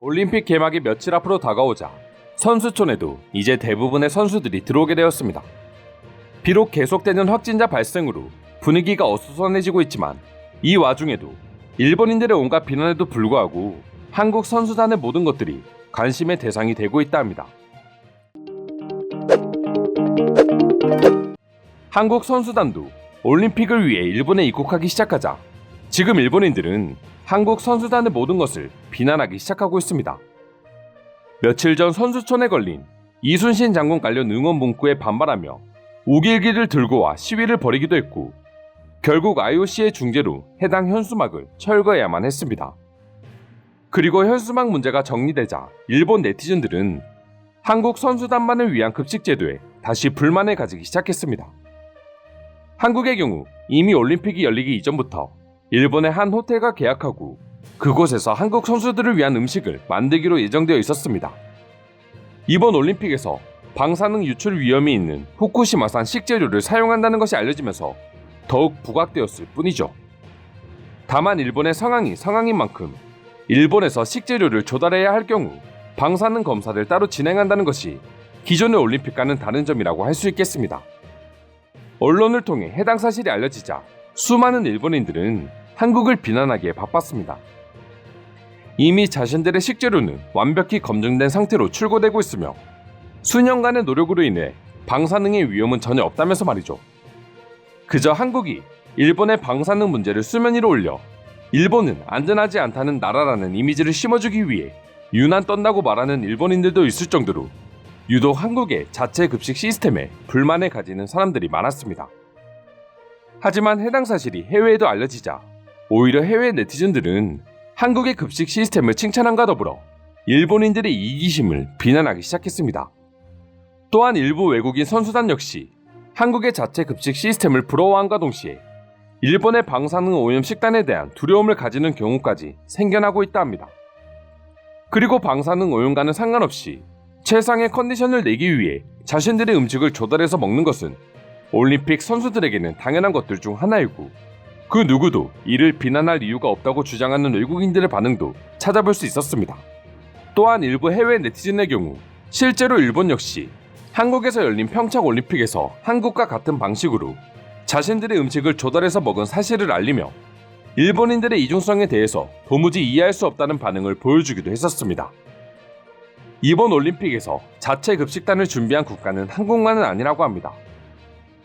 올림픽 개막이 며칠 앞으로 다가오자 선수촌에도 이제 대부분의 선수들이 들어오게 되었습니다. 비록 계속되는 확진자 발생으로 분위기가 어수선해지고 있지만 이 와중에도 일본인들의 온갖 비난에도 불구하고 한국 선수단의 모든 것들이 관심의 대상이 되고 있다 합니다. 한국 선수단도 올림픽을 위해 일본에 입국하기 시작하자 지금 일본인들은 한국 선수단의 모든 것을 비난하기 시작하고 있습니다. 며칠 전 선수촌에 걸린 이순신 장군 관련 응원 문구에 반발하며 우길기를 들고 와 시위를 벌이기도 했고 결국 IOC의 중재로 해당 현수막을 철거해야만 했습니다. 그리고 현수막 문제가 정리되자 일본 네티즌들은 한국 선수단만을 위한 급식 제도에 다시 불만을 가지기 시작했습니다. 한국의 경우 이미 올림픽이 열리기 이전부터 일본의 한 호텔과 계약하고 그곳에서 한국 선수들을 위한 음식을 만들기로 예정되어 있었습니다. 이번 올림픽에서 방사능 유출 위험이 있는 후쿠시마산 식재료를 사용한다는 것이 알려지면서 더욱 부각되었을 뿐이죠. 다만 일본의 상황인 만큼 일본에서 식재료를 조달해야 할 경우 방사능 검사를 따로 진행한다는 것이 기존의 올림픽과는 다른 점이라고 할 수 있겠습니다. 언론을 통해 해당 사실이 알려지자 수많은 일본인들은 한국을 비난하기에 바빴습니다. 이미 자신들의 식재료는 완벽히 검증된 상태로 출고되고 있으며 수년간의 노력으로 인해 방사능의 위험은 전혀 없다면서 말이죠. 그저 한국이 일본의 방사능 문제를 수면 위로 올려 일본은 안전하지 않다는 나라라는 이미지를 심어주기 위해 유난 떤다고 말하는 일본인들도 있을 정도로 유독 한국의 자체 급식 시스템에 불만을 가지는 사람들이 많았습니다. 하지만 해당 사실이 해외에도 알려지자 오히려 해외 네티즌들은 한국의 급식 시스템을 칭찬함과 더불어 일본인들의 이기심을 비난하기 시작했습니다. 또한 일부 외국인 선수단 역시 한국의 자체 급식 시스템을 부러워함과 동시에 일본의 방사능 오염 식단에 대한 두려움을 가지는 경우까지 생겨나고 있다 합니다. 그리고 방사능 오염과는 상관없이 최상의 컨디션을 내기 위해 자신들의 음식을 조달해서 먹는 것은 올림픽 선수들에게는 당연한 것들 중 하나이고 그 누구도 이를 비난할 이유가 없다고 주장하는 외국인들의 반응도 찾아볼 수 있었습니다. 또한 일부 해외 네티즌의 경우 실제로 일본 역시 한국에서 열린 평창 올림픽에서 한국과 같은 방식으로 자신들의 음식을 조달해서 먹은 사실을 알리며 일본인들의 이중성에 대해서 도무지 이해할 수 없다는 반응을 보여주기도 했었습니다. 이번 올림픽에서 자체 급식단을 준비한 국가는 한국만은 아니라고 합니다.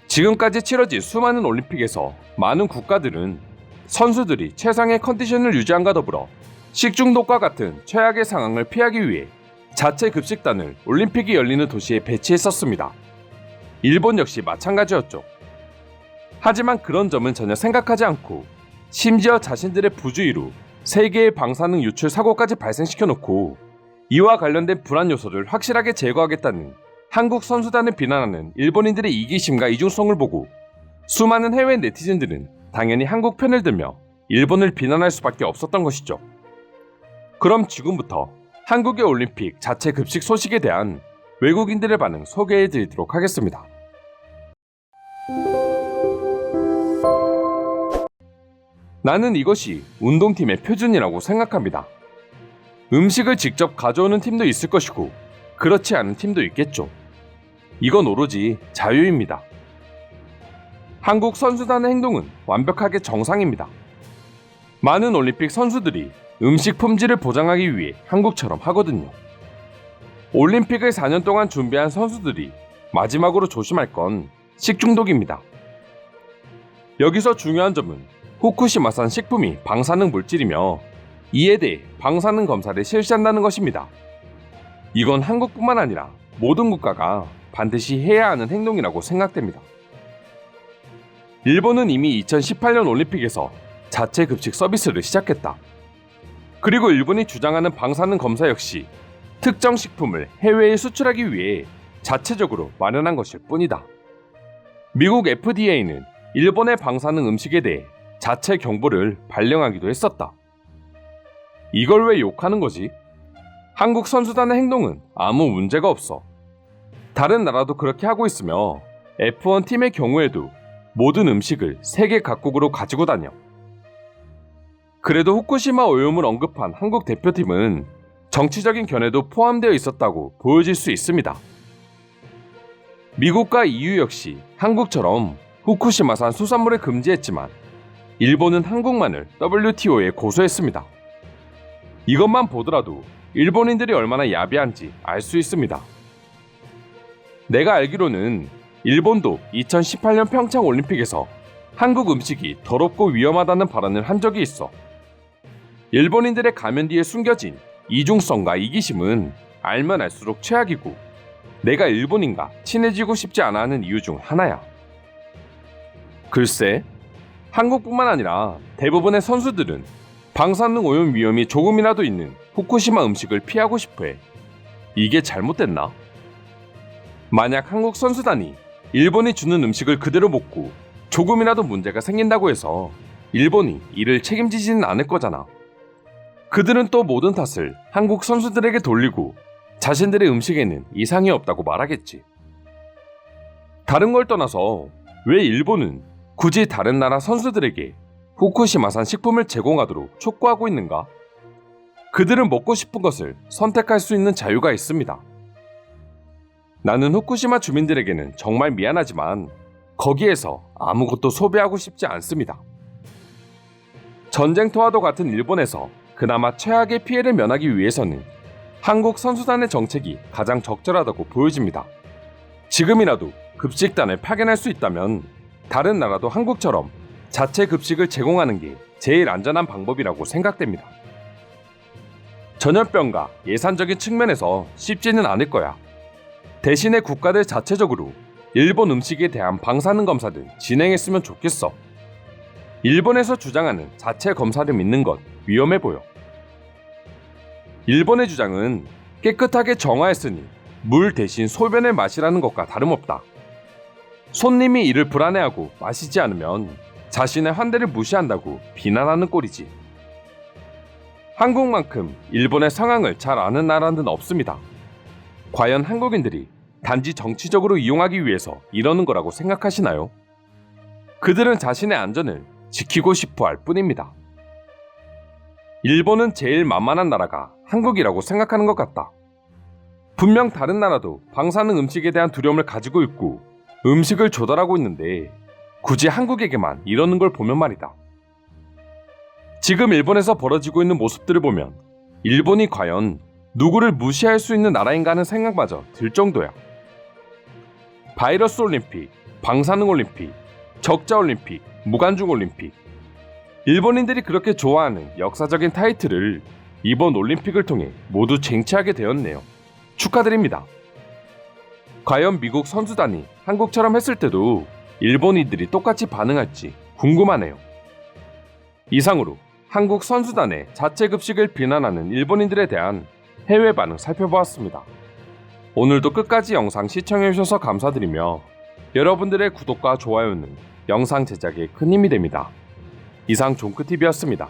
지금까지 치러진 수많은 올림픽에서 많은 국가들은 선수들이 최상의 컨디션을 유지함과 더불어 식중독과 같은 최악의 상황을 피하기 위해 자체 급식단을 올림픽이 열리는 도시에 배치했었습니다. 일본 역시 마찬가지였죠. 하지만 그런 점은 전혀 생각하지 않고 심지어 자신들의 부주의로 세계의 방사능 유출 사고까지 발생시켜놓고 이와 관련된 불안 요소를 확실하게 제거하겠다는 한국 선수단을 비난하는 일본인들의 이기심과 이중성을 보고 수많은 해외 네티즌들은 당연히 한국 편을 들며 일본을 비난할 수밖에 없었던 것이죠. 그럼 지금부터 한국의 올림픽 자체 급식 소식에 대한 외국인들의 반응 소개해드리도록 하겠습니다. 나는 이것이 운동팀의 표준이라고 생각합니다. 음식을 직접 가져오는 팀도 있을 것이고 그렇지 않은 팀도 있겠죠. 이건 오로지 자유입니다. 한국 선수단의 행동은 완벽하게 정상입니다. 많은 올림픽 선수들이 음식 품질을 보장하기 위해 한국처럼 하거든요. 올림픽을 4년 동안 준비한 선수들이 마지막으로 조심할 건 식중독입니다. 여기서 중요한 점은 후쿠시마산 식품이 방사능 물질이며 이에 대해 방사능 검사를 실시한다는 것입니다. 이건 한국뿐만 아니라 모든 국가가 반드시 해야 하는 행동이라고 생각됩니다. 일본은 이미 2018년 올림픽에서 자체 급식 서비스를 시작했다. 그리고 일본이 주장하는 방사능 검사 역시 특정 식품을 해외에 수출하기 위해 자체적으로 마련한 것일 뿐이다. 미국 FDA는 일본의 방사능 음식에 대해 자체 경보를 발령하기도 했었다. 이걸 왜 욕하는 거지? 한국 선수단의 행동은 아무 문제가 없어. 다른 나라도 그렇게 하고 있으며 F1 팀의 경우에도 모든 음식을 세계 각국으로 가지고 다녀. 그래도 후쿠시마 오염을 언급한 한국 대표팀은 정치적인 견해도 포함되어 있었다고 보여질 수 있습니다. 미국과 EU 역시 한국처럼 후쿠시마산 수산물을 금지했지만 일본은 한국만을 WTO에 고소했습니다. 이것만 보더라도 일본인들이 얼마나 야비한지 알 수 있습니다. 내가 알기로는 일본도 2018년 평창 올림픽에서 한국 음식이 더럽고 위험하다는 발언을 한 적이 있어. 일본인들의 가면 뒤에 숨겨진 이중성과 이기심은 알면 알수록 최악이고 내가 일본인과 친해지고 싶지 않아 하는 이유 중 하나야. 글쎄, 한국뿐만 아니라 대부분의 선수들은 방사능 오염 위험이 조금이라도 있는 후쿠시마 음식을 피하고 싶어해. 이게 잘못됐나? 만약 한국 선수단이 일본이 주는 음식을 그대로 먹고 조금이라도 문제가 생긴다고 해서 일본이 이를 책임지지는 않을 거잖아. 그들은 또 모든 탓을 한국 선수들에게 돌리고 자신들의 음식에는 이상이 없다고 말하겠지. 다른 걸 떠나서 왜 일본은 굳이 다른 나라 선수들에게 후쿠시마산 식품을 제공하도록 촉구하고 있는가? 그들은 먹고 싶은 것을 선택할 수 있는 자유가 있습니다. 나는 후쿠시마 주민들에게는 정말 미안하지만 거기에서 아무것도 소비하고 싶지 않습니다. 전쟁터와도 같은 일본에서 그나마 최악의 피해를 면하기 위해서는 한국 선수단의 정책이 가장 적절하다고 보여집니다. 지금이라도 급식단을 파견할 수 있다면 다른 나라도 한국처럼 자체 급식을 제공하는 게 제일 안전한 방법이라고 생각됩니다. 전염병과 예산적인 측면에서 쉽지는 않을 거야. 대신에 국가들 자체적으로 일본 음식에 대한 방사능 검사를 진행했으면 좋겠어. 일본에서 주장하는 자체 검사를 믿는 것 위험해 보여. 일본의 주장은 깨끗하게 정화했으니 물 대신 소변을 마시라는 것과 다름없다. 손님이 이를 불안해하고 마시지 않으면 자신의 환대를 무시한다고 비난하는 꼴이지. 한국만큼 일본의 상황을 잘 아는 나라는 없습니다. 과연 한국인들이 단지 정치적으로 이용하기 위해서 이러는 거라고 생각하시나요? 그들은 자신의 안전을 지키고 싶어 할 뿐입니다. 일본은 제일 만만한 나라가 한국이라고 생각하는 것 같다. 분명 다른 나라도 방사능 음식에 대한 두려움을 가지고 있고 음식을 조달하고 있는데 굳이 한국에게만 이러는 걸 보면 말이다. 지금 일본에서 벌어지고 있는 모습들을 보면 일본이 과연 누구를 무시할 수 있는 나라인가 하는 생각마저 들 정도야. 바이러스 올림픽, 방사능 올림픽, 적자 올림픽, 무관중 올림픽. 일본인들이 그렇게 좋아하는 역사적인 타이틀을 이번 올림픽을 통해 모두 쟁취하게 되었네요. 축하드립니다. 과연 미국 선수단이 한국처럼 했을 때도 일본인들이 똑같이 반응할지 궁금하네요. 이상으로 한국 선수단의 자체 급식을 비난하는 일본인들에 대한 해외 반응 살펴보았습니다. 오늘도 끝까지 영상 시청해주셔서 감사드리며 여러분들의 구독과 좋아요는 영상 제작에 큰 힘이 됩니다. 이상 종크TV였습니다.